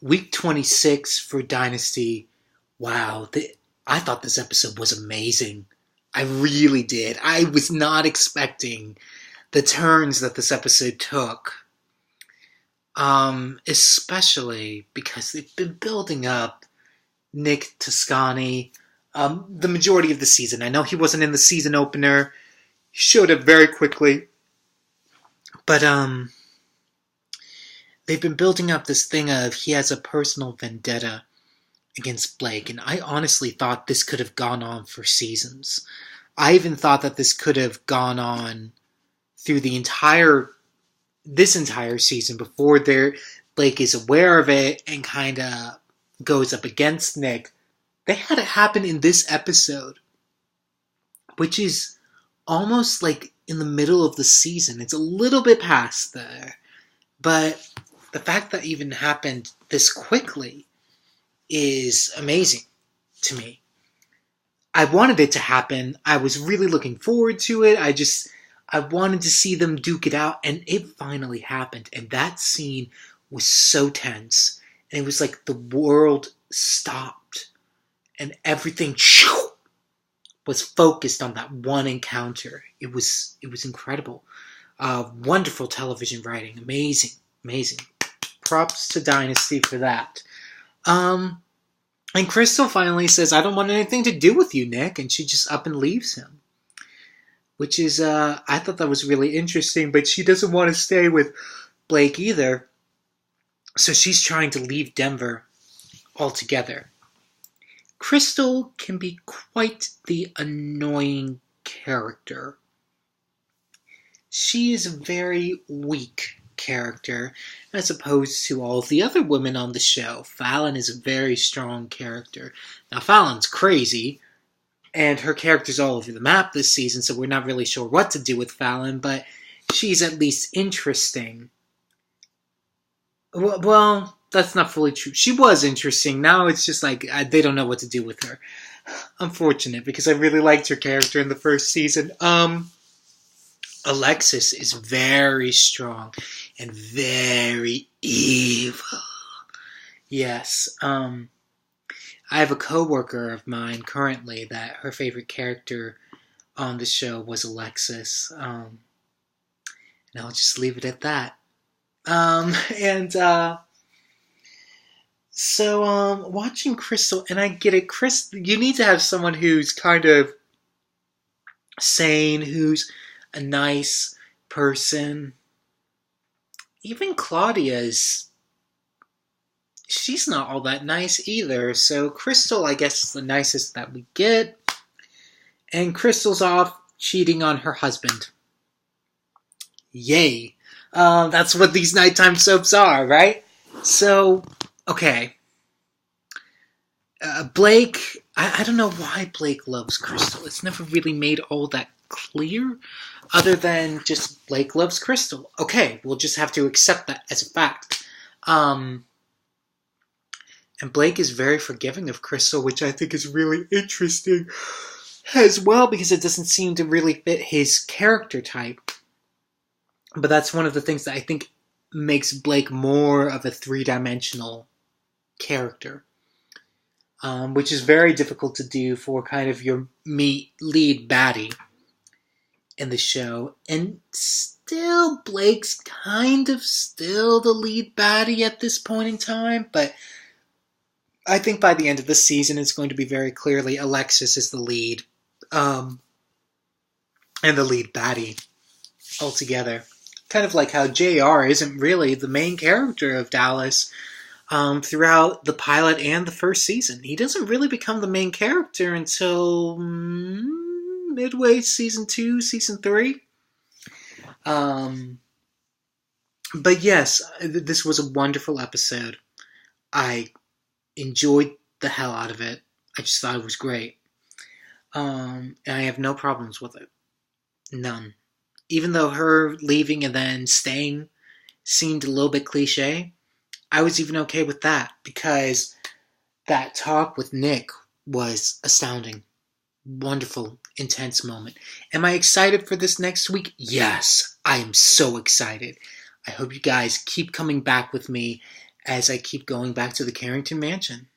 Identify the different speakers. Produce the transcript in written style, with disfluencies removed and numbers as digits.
Speaker 1: Week 26 for Dynasty. Wow, I thought this episode was amazing. I really did. I was not expecting the turns that this episode took. Especially because they've been building up Nick Toscani the majority of the season. I know he wasn't in the season opener. He showed up very quickly. But they've been building up this thing of he has a personal vendetta against Blake, and I honestly thought this could have gone on for seasons. I even thought that this could have gone on through this entire season before Blake is aware of it and kind of goes up against Nick. They had it happen in this episode, which is almost like in the middle of the season. It's a little bit past there, but the fact that even happened this quickly is amazing to me. I wanted it to happen. I was really looking forward to it. I wanted to see them duke it out, and it finally happened. And that scene was so tense. And it was like the world stopped and everything was focused on that one encounter. It was incredible. Wonderful television writing. Amazing. Props to Dynasty for that. And Crystal finally says, "I don't want anything to do with you, Nick," and she just up and leaves him. Which is, I thought that was really interesting, but she doesn't want to stay with Blake either. So she's trying to leave Denver altogether. Crystal can be quite the annoying character. She is a very weak character as opposed to all of the other women on the show. Fallon is a very strong character. Now, Fallon's crazy, and her character's all over the map this season, so we're not really sure what to do with Fallon, but she's at least interesting. Well, that's not fully true. She was interesting. Now it's just like they don't know what to do with her. Unfortunate, because I really liked her character in the first season. Alexis is very strong and very evil. Yes. I have a coworker of mine currently that her favorite character on the show was Alexis. And I'll just leave it at that. So watching Crystal, and I get it, you need to have someone who's kind of sane, who's a nice person. Even she's not all that nice either. So Crystal, I guess, is the nicest that we get. And Crystal's off cheating on her husband. Yay. That's what these nighttime soaps are, right? So, okay. Blake, I don't know why Blake loves Crystal. It's never really made all that clear, other than just Blake loves Crystal. Okay, we'll just have to accept that as a fact. And Blake is very forgiving of Crystal, which I think is really interesting as well, because it doesn't seem to really fit his character type. But that's one of the things that I think makes Blake more of a three-dimensional character, which is very difficult to do for kind of your lead baddie in the show. And still, Blake's kind of still the lead baddie at this point in time, but I think by the end of the season, it's going to be very clearly Alexis is the lead, and the lead baddie altogether. Kind of like how JR isn't really the main character of Dallas throughout the pilot and the first season. He doesn't really become the main character until midway season 2, season 3. But yes, this was a wonderful episode. I enjoyed the hell out of it. I just thought it was great. And I have no problems with it. None. Even though her leaving and then staying seemed a little bit cliche, I was even okay with that, because that talk with Nick was astounding. Wonderful, intense moment. Am I excited for this next week? Yes, I am so excited. I hope you guys keep coming back with me as I keep going back to the Carrington Mansion.